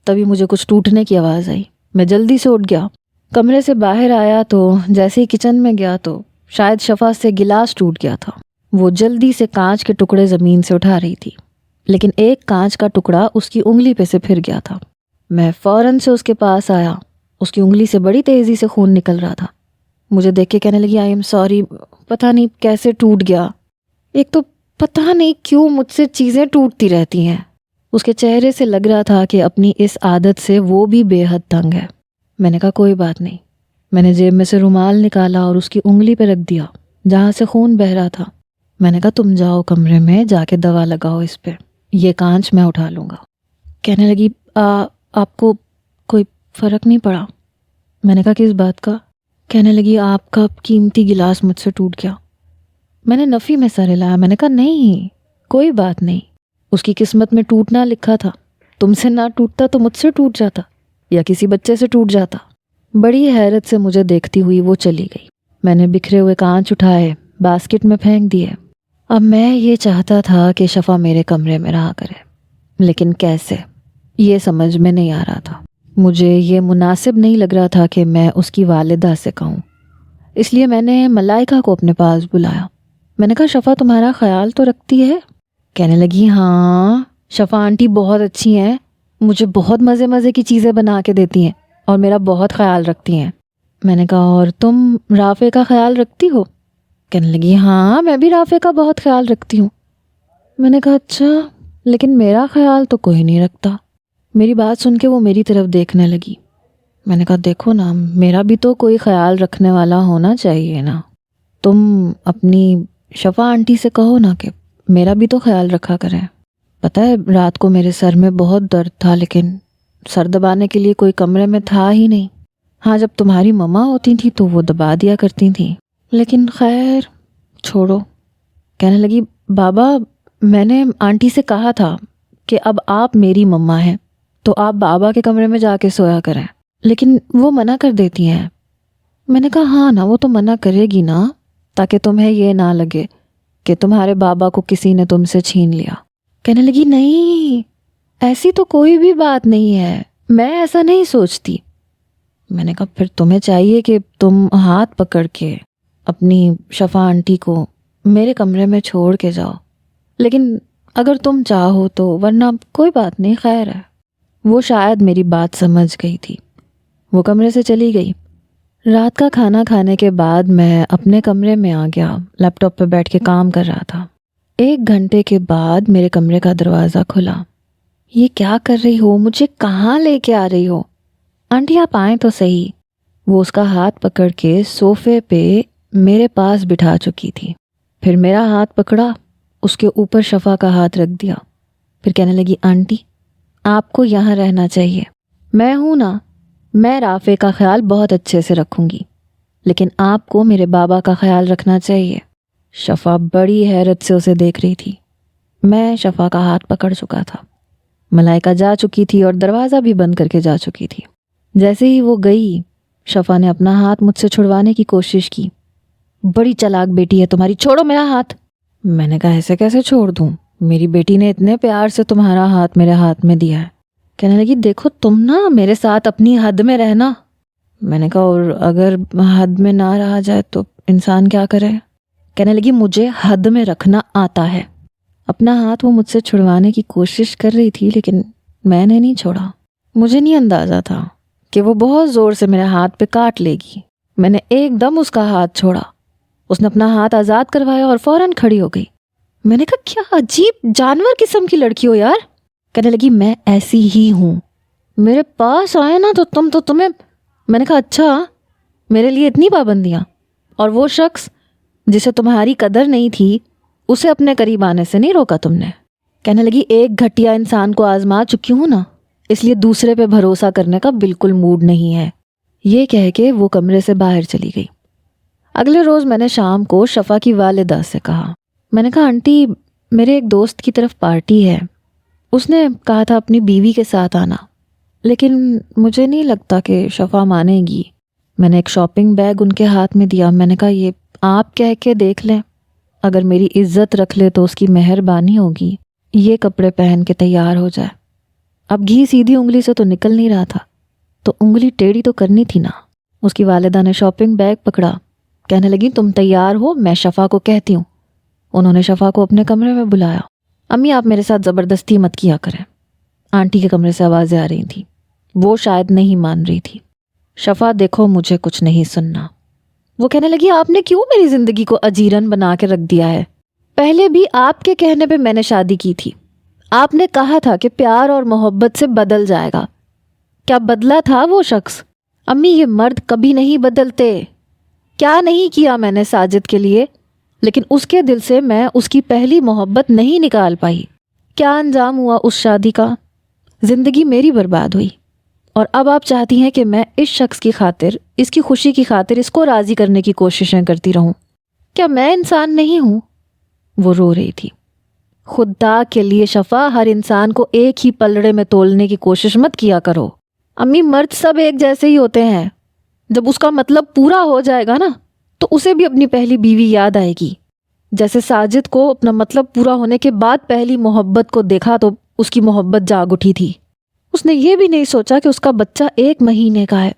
تبھی مجھے کچھ ٹوٹنے کی آواز آئی۔ میں جلدی سے اٹھ گیا، کمرے سے باہر آیا تو جیسے ہی کچن میں گیا تو شاید شفا سے گلاس ٹوٹ گیا تھا۔ وہ جلدی سے کانچ کے ٹکڑے زمین سے اٹھا رہی تھی، لیکن ایک کانچ کا ٹکڑا اس کی انگلی پہ سے پھر گیا تھا۔ میں فوراً سے اس کے پاس آیا، اس کی انگلی سے بڑی تیزی سے خون نکل رہا تھا۔ مجھے دیکھ کے کہنے لگی آئی ایم سوری، پتہ نہیں کیسے ٹوٹ گیا۔ ایک تو پتہ نہیں کیوں مجھ سے چیزیں ٹوٹتی رہتی ہیں۔ اس کے چہرے سے لگ رہا تھا کہ اپنی اس عادت سے وہ بھی بے حد تنگ ہے۔ میں نے کہا کوئی بات نہیں۔ میں نے جیب میں سے رومال نکالا اور اس کی انگلی پہ رکھ دیا جہاں سے خون بہہ رہا تھا۔ میں نے کہا تم جاؤ کمرے میں جا کے دوا لگاؤ اس پہ، یہ کانچ میں اٹھا لوں گا۔ کہنے لگی آپ کو کوئی فرق نہیں پڑا؟ میں نے کہا کس بات کا؟ کہنے لگی آپ کا قیمتی گلاس مجھ سے ٹوٹ گیا۔ میں نے نفی میں سر ہلایا۔ میں نے کہا نہیں کوئی بات نہیں، اس کی قسمت میں ٹوٹنا لکھا تھا، تم سے نہ ٹوٹتا تو مجھ سے ٹوٹ جاتا یا کسی بچے سے ٹوٹ جاتا۔ بڑی حیرت سے مجھے دیکھتی ہوئی وہ چلی گئی۔ میں نے بکھرے ہوئے کانچ اٹھائے، باسکٹ میں پھینک دیے۔ اب میں یہ چاہتا تھا کہ شفا میرے کمرے میں رہا کرے، لیکن کیسے، یہ سمجھ میں نہیں آ رہا تھا۔ مجھے یہ مناسب نہیں لگ رہا تھا کہ میں اس کی والدہ سے کہوں، اس لیے میں نے ملائکہ کو اپنے پاس بلایا۔ میں نے کہا شفا تمہارا خیال تو رکھتی ہے؟ کہنے لگی ہاں شفا آنٹی بہت اچھی ہیں، مجھے بہت مزے مزے کی چیزیں بنا کے دیتی ہیں اور میرا بہت خیال رکھتی ہیں۔ میں نے کہا اور تم رافع کا خیال رکھتی ہو؟ کہنے لگی ہاں میں بھی رافع کا بہت خیال رکھتی ہوں۔ میں نے کہا اچھا، لیکن میرا خیال تو کوئی نہیں رکھتا۔ میری بات سن کے وہ میری طرف دیکھنے لگی۔ میں نے کہا دیکھو نا، میرا بھی تو کوئی خیال رکھنے والا ہونا چاہیے نا۔ تم اپنی شفا آنٹی سے کہو نا کہ میرا بھی تو خیال رکھا کریں۔ پتہ ہے رات کو میرے سر میں بہت درد تھا، لیکن سر دبانے کے لیے کوئی کمرے میں تھا ہی نہیں۔ ہاں جب تمہاری مما ہوتی تھی تو وہ دبا دیا کرتی تھیں، لیکن خیر چھوڑو۔ کہنے لگی بابا میں نے آنٹی سے کہا تھا کہ اب آپ میری مما ہیں تو آپ بابا کے کمرے میں جا کے سویا کریں، لیکن وہ منع کر دیتی ہیں۔ میں نے کہا ہاں نا، وہ تو منع کرے گی نا، تاکہ تمہیں یہ نہ لگے کہ تمہارے بابا کو کسی نے تم سے چھین لیا۔ کہنے لگی نہیں ایسی تو کوئی بھی بات نہیں ہے، میں ایسا نہیں سوچتی۔ میں نے کہا پھر تمہیں چاہیے کہ تم ہاتھ پکڑ کے اپنی شفا آنٹی کو میرے کمرے میں چھوڑ کے جاؤ، لیکن اگر تم چاہو تو، ورنہ کوئی بات نہیں، خیر ہے۔ وہ شاید میری بات سمجھ گئی تھی۔ وہ کمرے سے چلی گئی۔ رات کا کھانا کھانے کے بعد میں اپنے کمرے میں آ گیا، لیپ ٹاپ پہ بیٹھ کے کام کر رہا تھا۔ 1 گھنٹے کے بعد میرے کمرے کا دروازہ کھلا۔ یہ کیا کر رہی ہو؟ مجھے کہاں لے کے آ رہی ہو؟ آنٹی آپ آئیں تو صحیح۔ وہ اس کا ہاتھ پکڑ کے صوفے پہ میرے پاس بٹھا چکی تھی۔ پھر میرا ہاتھ پکڑا، اس کے اوپر شفا کا ہاتھ رکھ دیا۔ پھر کہنے لگی، آنٹی آپ کو یہاں رہنا چاہیے، میں ہوں نا، میں رافع کا خیال بہت اچھے سے رکھوں گی، لیکن آپ کو میرے بابا کا خیال رکھنا چاہیے۔ شفا بڑی حیرت سے اسے دیکھ رہی تھی۔ میں شفا کا ہاتھ پکڑ چکا تھا۔ ملائکہ جا چکی تھی اور دروازہ بھی بند کر کے جا چکی تھی۔ جیسے ہی وہ گئی، شفا نے اپنا ہاتھ مجھ سے چھڑوانے کی کوشش کی۔ بڑی چالاک بیٹی ہے تمہاری، چھوڑو میرا ہاتھ۔ میں نے کہا ایسے کیسے چھوڑ دوں؟ میری بیٹی نے اتنے پیار سے تمہارا ہاتھ میرے ہاتھ میں دیا ہے۔ کہنے لگی، دیکھو تم نا میرے ساتھ اپنی حد میں رہنا۔ میں نے کہا اور اگر حد میں نہ رہا جائے تو انسان کیا کرے؟ کہنے لگی، مجھے حد میں رکھنا آتا ہے۔ اپنا ہاتھ وہ مجھ سے چھڑوانے کی کوشش کر رہی تھی، لیکن میں نے نہیں چھوڑا۔ مجھے نہیں اندازہ تھا کہ وہ بہت زور سے میرے ہاتھ پہ کاٹ لے گی۔ میں نے ایک دم اس کا ہاتھ چھوڑا۔ اس نے اپنا ہاتھ آزاد کروایا اور فوراً کھڑی ہو گئی۔ میں نے کہا کیا عجیب جانور قسم کی لڑکی ہو یار۔ کہنے لگی، میں ایسی ہی ہوں، میرے پاس آئے نا تو تمہیں۔ میں نے کہا اچھا، میرے لیے اتنی پابندیاں؟ اور وہ شخص جسے تمہاری قدر نہیں تھی، اسے اپنے قریب آنے سے نہیں روکا تم نے؟ کہنے لگی، ایک گھٹیا انسان کو آزما چکی ہوں نا، اس لیے دوسرے پہ بھروسہ کرنے کا بالکل موڈ نہیں ہے۔ یہ کہہ کے وہ کمرے سے باہر چلی گئی۔ اگلے روز میں نے شام کو شفا کی والدہ سے کہا، میں نے کہا آنٹی میرے ایک دوست کی طرف پارٹی ہے، اس نے کہا تھا اپنی بیوی کے ساتھ آنا، لیکن مجھے نہیں لگتا کہ شفا مانے گی۔ میں نے ایک شاپنگ بیگ ان کے ہاتھ میں دیا۔ میں نے کہا یہ آپ کہہ کے دیکھ لیں، اگر میری عزت رکھ لے تو اس کی مہربانی ہوگی، یہ کپڑے پہن کے تیار ہو جائے۔ اب گھی سیدھی انگلی سے تو نکل نہیں رہا تھا، تو انگلی ٹیڑھی تو کرنی تھی نا۔ اس کی والدہ نے شاپنگ بیگ پکڑا، کہنے لگی تم تیار ہو، میں شفا کو کہتی ہوں۔ انہوں نے شفا کو اپنے کمرے میں بلایا۔ امی آپ میرے ساتھ زبردستی مت کیا کریں۔ آنٹی کے کمرے سے آوازیں آ رہی تھیں، وہ شاید نہیں مان رہی تھی۔ شفا دیکھو مجھے کچھ نہیں سننا۔ وہ کہنے لگی، آپ نے کیوں میری زندگی کو اجیرن بنا کے رکھ دیا ہے؟ پہلے بھی آپ کے کہنے پہ میں نے شادی کی تھی، آپ نے کہا تھا کہ پیار اور محبت سے بدل جائے گا، کیا بدلا تھا وہ شخص؟ امی یہ مرد کبھی نہیں بدلتے۔ کیا نہیں کیا میں نے ساجد کے لیے، لیکن اس کے دل سے میں اس کی پہلی محبت نہیں نکال پائی۔ کیا انجام ہوا اس شادی کا؟ زندگی میری برباد ہوئی، اور اب آپ چاہتی ہیں کہ میں اس شخص کی خاطر، اس کی خوشی کی خاطر اس کو راضی کرنے کی کوششیں کرتی رہوں۔ کیا میں انسان نہیں ہوں؟ وہ رو رہی تھی۔ خدا کے لیے شفا، ہر انسان کو ایک ہی پلڑے میں تولنے کی کوشش مت کیا کرو۔ امی مرد سب ایک جیسے ہی ہوتے ہیں، جب اس کا مطلب پورا ہو جائے گا نا تو اسے بھی اپنی پہلی بیوی یاد آئے گی۔ جیسے ساجد کو اپنا مطلب پورا ہونے کے بعد پہلی محبت کو دیکھا تو اس کی محبت جاگ اٹھی تھی۔ اس نے یہ بھی نہیں سوچا کہ اس کا بچہ 1 مہینے کا ہے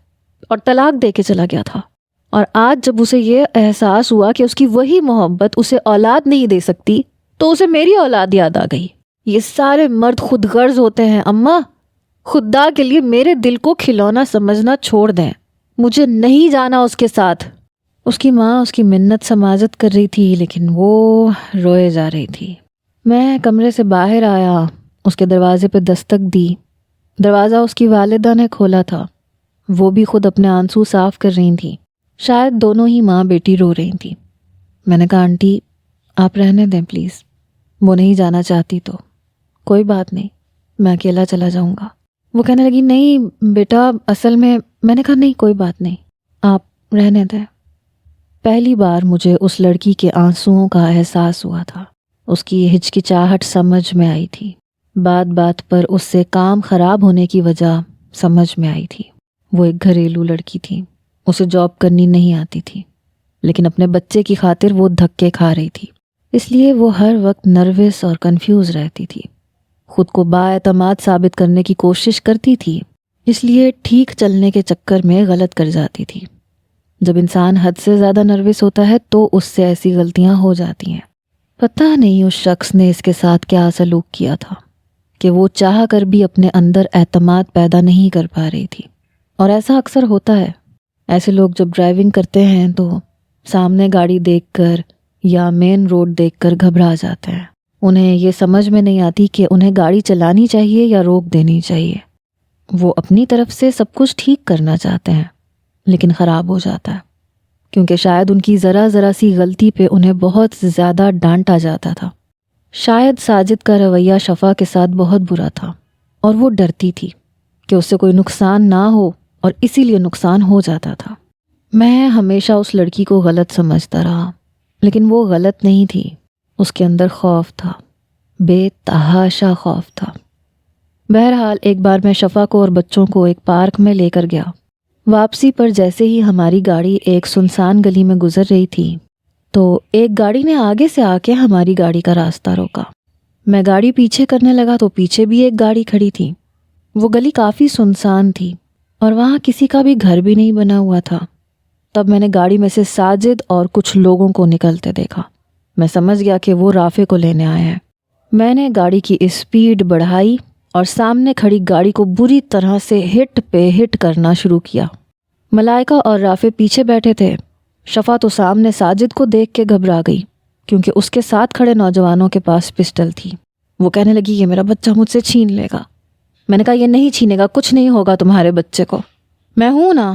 اور طلاق دے کے چلا گیا تھا، اور آج جب اسے یہ احساس ہوا کہ اس کی وہی محبت اسے اولاد نہیں دے سکتی تو اسے میری اولاد یاد آ گئی۔ یہ سارے مرد خود غرض ہوتے ہیں اماں، خدا کے لیے میرے دل کو کھلونا سمجھنا چھوڑ دیں، مجھے نہیں جانا اس کے ساتھ۔ اس کی ماں اس کی منت سماجت کر رہی تھی، لیکن وہ روئے جا رہی تھی۔ میں کمرے سے باہر آیا، اس کے دروازے پہ دستک دی۔ دروازہ اس کی والدہ نے کھولا تھا، وہ بھی خود اپنے آنسو صاف کر رہی تھیں، شاید دونوں ہی ماں بیٹی رو رہی تھیں۔ میں نے کہا آنٹی آپ رہنے دیں پلیز، وہ نہیں جانا چاہتی تو کوئی بات نہیں، میں اکیلا چلا جاؤں گا۔ وہ کہنے لگی نہیں بیٹا، اصل میں نے کہا نہیں کوئی بات نہیں، آپ رہنے دیں۔ پہلی بار مجھے اس لڑکی کے آنسوؤں کا احساس ہوا تھا، اس کی ہچکچاہٹ سمجھ میں آئی تھی، بات بات پر اس سے کام خراب ہونے کی وجہ سمجھ میں آئی تھی۔ وہ ایک گھریلو لڑکی تھی، اسے جاب کرنی نہیں آتی تھی، لیکن اپنے بچے کی خاطر وہ دھکے کھا رہی تھی، اس لیے وہ ہر وقت نروس اور کنفیوز رہتی تھی، خود کو بااعتماد ثابت کرنے کی کوشش کرتی تھی، اس لیے ٹھیک چلنے کے چکر میں غلط کر جاتی تھی۔ جب انسان حد سے زیادہ نروس ہوتا ہے تو اس سے ایسی غلطیاں ہو جاتی ہیں۔ پتہ نہیں اس شخص نے اس کے ساتھ کیا سلوک کیا تھا کہ وہ چاہ کر بھی اپنے اندر اعتماد پیدا نہیں کر پا رہی تھی۔ اور ایسا اکثر ہوتا ہے، ایسے لوگ جب ڈرائیونگ کرتے ہیں تو سامنے گاڑی دیکھ کر یا مین روڈ دیکھ کر گھبرا جاتے ہیں۔ انہیں یہ سمجھ میں نہیں آتی کہ انہیں گاڑی چلانی چاہیے یا روک دینی چاہیے۔ وہ اپنی طرف سے سب کچھ ٹھیک کرنا چاہتے ہیں لیکن خراب ہو جاتا ہے، کیونکہ شاید ان کی ذرا سی غلطی پہ انہیں بہت زیادہ ڈانٹا جاتا تھا۔ شاید ساجد کا رویہ شفا کے ساتھ بہت برا تھا اور وہ ڈرتی تھی کہ اس سے کوئی نقصان نہ ہو، اور اسی لیے نقصان ہو جاتا تھا۔ میں ہمیشہ اس لڑکی کو غلط سمجھتا رہا، لیکن وہ غلط نہیں تھی، اس کے اندر خوف تھا، بے تحاشا خوف تھا۔ بہرحال ایک بار میں شفا کو اور بچوں کو ایک پارک میں لے کر گیا۔ واپسی پر جیسے ہی ہماری گاڑی ایک سنسان گلی میں گزر رہی تھی تو ایک گاڑی نے آگے سے آ کے ہماری گاڑی کا راستہ روکا۔ میں گاڑی پیچھے کرنے لگا تو پیچھے بھی ایک گاڑی کھڑی تھی۔ وہ گلی کافی سنسان تھی اور وہاں کسی کا بھی گھر بھی نہیں بنا ہوا تھا۔ تب میں نے گاڑی میں سے ساجد اور کچھ لوگوں کو نکلتے دیکھا۔ میں سمجھ گیا کہ وہ رافع کو لینے آئے ہیں۔ میں نے گاڑی کی اسپیڈ بڑھائی اور سامنے کھڑی گاڑی کو بری طرح سے ہٹ پہ ہٹ کرنا شروع کیا۔ ملائکہ اور رافع پیچھے بیٹھے تھے۔ شفا تو سامنے ساجد کو دیکھ کے گھبرا گئی کیونکہ اس کے ساتھ کھڑے نوجوانوں کے پاس پسٹل تھی۔ وہ کہنے لگی یہ میرا بچہ مجھ سے چھین لے گا۔ میں نے کہا یہ نہیں چھینے گا، کچھ نہیں ہوگا تمہارے بچے کو، میں ہوں نا۔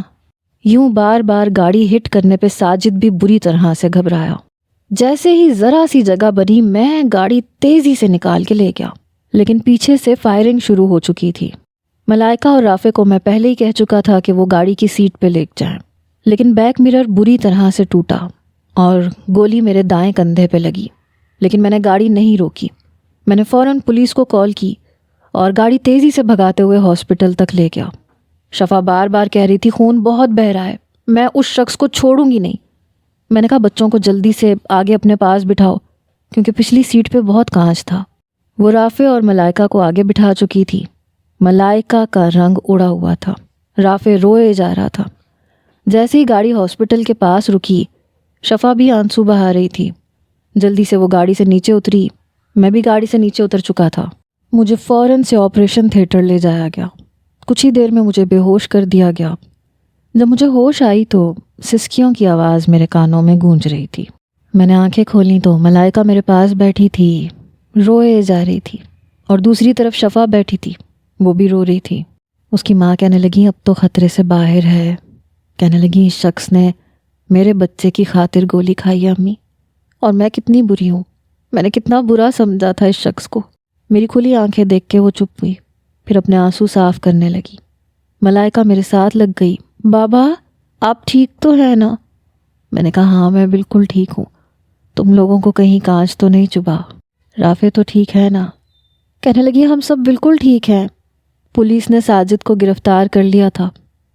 یوں بار بار گاڑی ہٹ کرنے پہ ساجد بھی بری طرح سے گھبرایا۔ جیسے ہی ذرا سی جگہ بنی میں گاڑی تیزی سے نکال کے لے گیا، لیکن پیچھے سے فائرنگ شروع ہو چکی تھی۔ ملائکہ اور رافع کو میں پہلے ہی کہہ چکا تھا کہ وہ گاڑی کی سیٹ پہ لیٹ جائیں، لیکن بیک مرر بری طرح سے ٹوٹا اور گولی میرے دائیں کندھے پہ لگی، لیکن میں نے گاڑی نہیں روکی۔ میں نے فوراً پولیس کو کال کی اور گاڑی تیزی سے بھگاتے ہوئے ہاسپٹل تک لے گیا۔ شفا بار بار کہہ رہی تھی خون بہت بہہ رہا ہے، میں اس شخص کو چھوڑوں گی نہیں۔ میں نے کہا بچوں کو جلدی سے آگے اپنے پاس بٹھاؤ، کیونکہ پچھلی سیٹ پہ بہت کانچ تھا۔ وہ رافع اور ملائکہ کو آگے بٹھا چکی تھی۔ ملائکہ کا رنگ اڑا ہوا تھا، رافع روئے جا رہا تھا۔ جیسے ہی گاڑی ہاسپٹل کے پاس رکی، شفا بھی آنسو بہا رہی تھی۔ جلدی سے وہ گاڑی سے نیچے اتری، میں بھی گاڑی سے نیچے اتر چکا تھا۔ مجھے فوراً سے آپریشن تھیٹر لے جایا گیا۔ کچھ ہی دیر میں مجھے بے ہوش کر دیا گیا۔ جب مجھے ہوش آئی تو سسکیوں کی آواز میرے کانوں میں گونج رہی تھی۔ میں نے آنکھیں کھولیں تو ملائکہ میرے پاس بیٹھی تھی، روئے جا رہی تھی، اور دوسری طرف شفا بیٹھی تھی، وہ بھی رو رہی تھی۔ اس کی ماں کہنے لگی اب تو خطرے سے باہر ہے، کہنے لگی اس شخص نے میرے بچے کی خاطر گولی کھائی ہے امی، اور میں کتنی بری ہوں، میں نے کتنا برا سمجھا تھا اس شخص کو۔ میری کھلی آنکھیں دیکھ کے وہ چپ ہوئی، پھر اپنے آنسو صاف کرنے لگی۔ ملائکہ میرے ساتھ لگ گئی، بابا آپ ٹھیک تو ہیں نا؟ میں نے کہا ہاں میں بالکل ٹھیک ہوں، تم لوگوں کو کہیں کانچ تو نہیں چبھا؟ رافع تو ٹھیک ہے نا؟ کہنے لگی ہم سب بالکل ٹھیک ہیں۔ پولیس نے ساجد کو گرفتار کر لیا تھا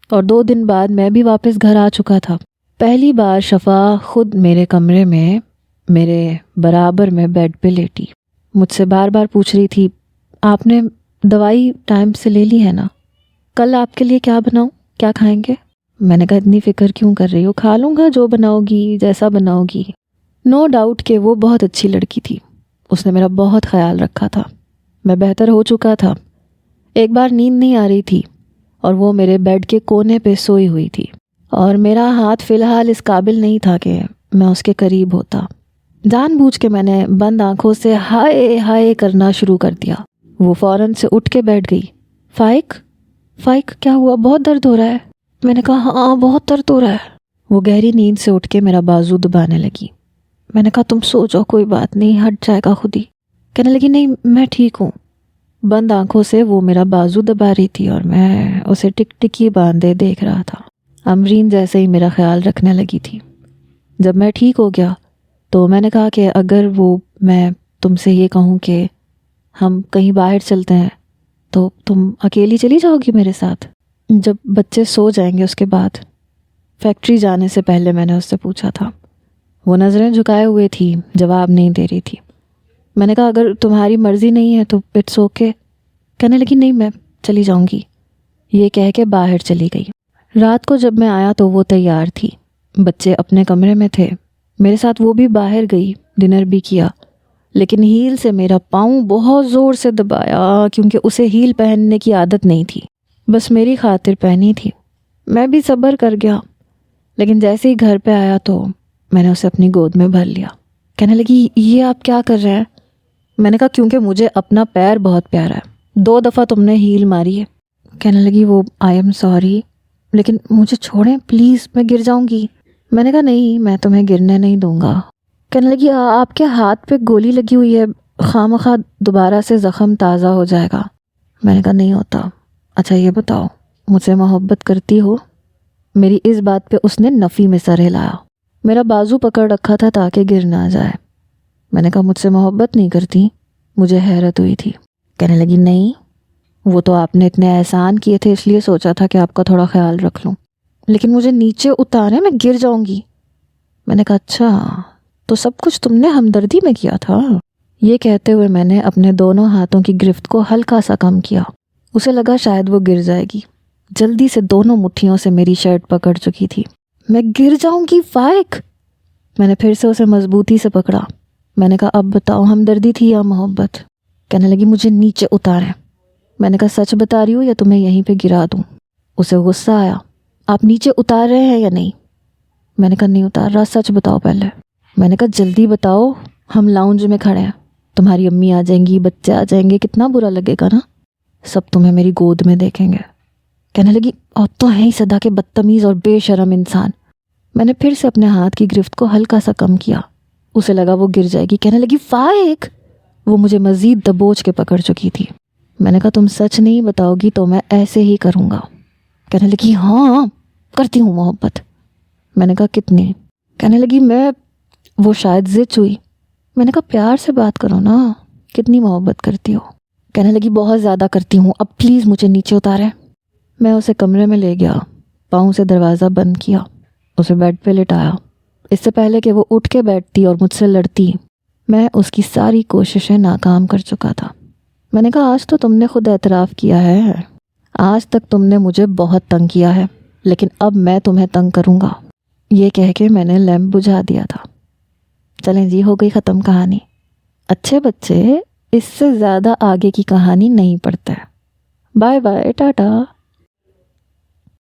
اور 2 دن بعد میں بھی واپس گھر آ چکا تھا۔ پہلی بار شفا خود میرے کمرے میں میرے برابر میں بیڈ پہ لیٹی، مجھ سے بار بار پوچھ رہی تھی آپ نے دوائی ٹائم سے لے لی ہے نا؟ کل آپ کے لیے کیا بناؤں، کیا کھائیں گے؟ میں نے کہا اتنی فکر کیوں کر رہی ہو، کھا لوں گا جو بناؤ گی، جیسا بناؤ گی۔ نو ڈاؤٹ کہ وہ بہت اچھی لڑکی تھی، اس نے میرا بہت خیال رکھا تھا، میں بہتر ہو چکا تھا۔ ایک بار نیند نہیں آ رہی تھی اور وہ میرے بیڈ کے کونے پہ سوئی ہوئی تھی، اور میرا ہاتھ فی الحال اس قابل نہیں تھا کہ میں اس کے قریب ہوتا۔ جان بوجھ کے میں نے بند آنکھوں سے ہائے ہائے کرنا شروع کر دیا۔ وہ فوراً سے اٹھ کے بیٹھ گئی۔ فائق فائق کیا ہوا، بہت درد ہو رہا ہے؟ میں نے کہا ہاں بہت درد ہو رہا ہے۔ وہ گہری نیند سے اٹھ کے میرا بازو دبانے لگی۔ میں نے کہا تم سو جاؤ، کوئی بات نہیں، ہٹ جائے گا خود ہی۔ کہنے لگی نہیں میں ٹھیک ہوں۔ بند آنکھوں سے وہ میرا بازو دبا رہی تھی اور میں اسے ٹک ٹکی باندھے دیکھ رہا تھا۔ امرین جیسے ہی میرا خیال رکھنے لگی تھی۔ جب میں ٹھیک ہو گیا تو میں نے کہا کہ اگر میں تم سے یہ کہوں کہ ہم کہیں باہر چلتے ہیں تو تم اکیلی چلی جاؤ گی میرے ساتھ؟ جب بچے سو جائیں گے اس کے بعد، فیکٹری جانے سے پہلے میں نے اس سے پوچھا تھا۔ وہ نظریں جھکائے ہوئے تھی، جواب نہیں دے رہی تھی۔ میں نے کہا اگر تمہاری مرضی نہیں ہے تو اٹس اوکے۔ کہنے لگی نہیں میں چلی جاؤں گی، یہ کہہ کے باہر چلی گئی۔ رات کو جب میں آیا تو وہ تیار تھی، بچے اپنے کمرے میں تھے، میرے ساتھ وہ بھی باہر گئی، ڈنر بھی کیا، لیکن ہیل سے میرا پاؤں بہت زور سے دبایا کیونکہ اسے ہیل پہننے کی عادت نہیں تھی، بس میری خاطر پہنی تھی۔ میں بھی صبر کر گیا، لیکن جیسے ہی گھر پہ آیا تو میں نے اسے اپنی گود میں بھر لیا۔ کہنے لگی یہ آپ کیا کر رہے ہیں؟ میں نے کہا کیونکہ مجھے اپنا پیر بہت پیارا ہے، 2 دفعہ تم نے ہیل ماری ہے۔ کہنے لگی وہ آئی ایم سوری، لیکن مجھے چھوڑیں پلیز، میں گر جاؤں گی۔ میں نے کہا نہیں، میں تمہیں گرنے نہیں دوں گا۔ کہنے لگی آپ کے ہاتھ پہ گولی لگی ہوئی ہے، خواہ مخواہ دوبارہ سے زخم تازہ ہو جائے گا۔ میں نے کہا نہیں ہوتا۔ اچھا یہ بتاؤ مجھ سے محبت کرتی ہو؟ میری اس بات پہ اس نے نفی میں سر ہلایا، میرا بازو پکڑ رکھا تھا تاکہ گر نہ جائے۔ میں نے کہا مجھ سے محبت نہیں کرتی؟ مجھے حیرت ہوئی تھی۔ کہنے لگی نہیں، وہ تو آپ نے اتنے احسان کیے تھے اس لیے سوچا تھا کہ آپ کا تھوڑا خیال رکھ لوں، لیکن مجھے نیچے اتارے میں گر جاؤں گی۔ میں نے کہا اچھا تو سب کچھ تم نے ہمدردی میں کیا تھا؟ یہ کہتے ہوئے میں نے اپنے دونوں ہاتھوں کی گرفت کو ہلکا سا کم کیا۔ اسے لگا شاید وہ گر جائے گی، جلدی سے دونوں مٹھیوں سے میری شرٹ پکڑ چکی تھی۔ میں گر جاؤں گی فائق؟ میں نے پھر سے اسے مضبوطی سے پکڑا۔ میں نے کہا اب بتاؤ ہمدردی تھی یا محبت؟ کہنے لگی مجھے نیچے اتاریں۔ میں نے کہا سچ بتا رہی ہو یا تمہیں یہیں پہ گرا دوں؟ اسے غصہ آیا، آپ نیچے اتار رہے ہیں یا نہیں؟ میں نے کہا نہیں اتار رہا، سچ بتاؤ پہلے۔ میں نے کہا جلدی بتاؤ، ہم لاؤنج میں کھڑے ہیں، تمہاری امی آ جائیں گی، بچے آ جائیں گے، کتنا برا لگے گا نا، سب تمہیں میری گود میں دیکھیں گے۔ کہنے لگی اور تو ہے ہی صدا کے بدتمیز اور بے شرم انسان۔ میں نے پھر سے اپنے ہاتھ کی گرفت کو ہلکا سا کم کیا، اسے لگا وہ گر جائے گی۔ کہنے لگی فائق! وہ مجھے مزید دبوچ کے پکڑ چکی تھی۔ میں نے کہا تم سچ نہیں بتاؤ گی تو میں ایسے ہی کروں گا۔ کہنے لگی ہاں کرتی ہوں محبت۔ میں نے کہا کتنی؟ کہنے لگی وہ شاید زچ ہوئی۔ میں نے کہا پیار سے بات کرو نا، کتنی محبت کرتی ہو؟ کہنے لگی بہت زیادہ کرتی ہوں، اب پلیز مجھے نیچے اتاریں۔ میں اسے کمرے میں لے گیا، پاؤں سے دروازہ بند کیا، اسے بیڈ پہ لٹایا۔ اس سے پہلے کہ وہ اٹھ کے بیٹھتی اور مجھ سے لڑتی، میں اس کی ساری کوششیں ناکام کر چکا تھا۔ میں نے کہا آج تو تم نے خود اعتراف کیا ہے، آج تک تم نے مجھے بہت تنگ کیا ہے، لیکن اب میں تمہیں تنگ کروں گا۔ یہ کہہ کے میں نے لیمپ بجھا دیا تھا۔ چلیں جی ہو گئی ختم کہانی۔ اچھے بچے اس سے زیادہ آگے کی کہانی نہیں پڑھتے۔ Bye bye, Tata.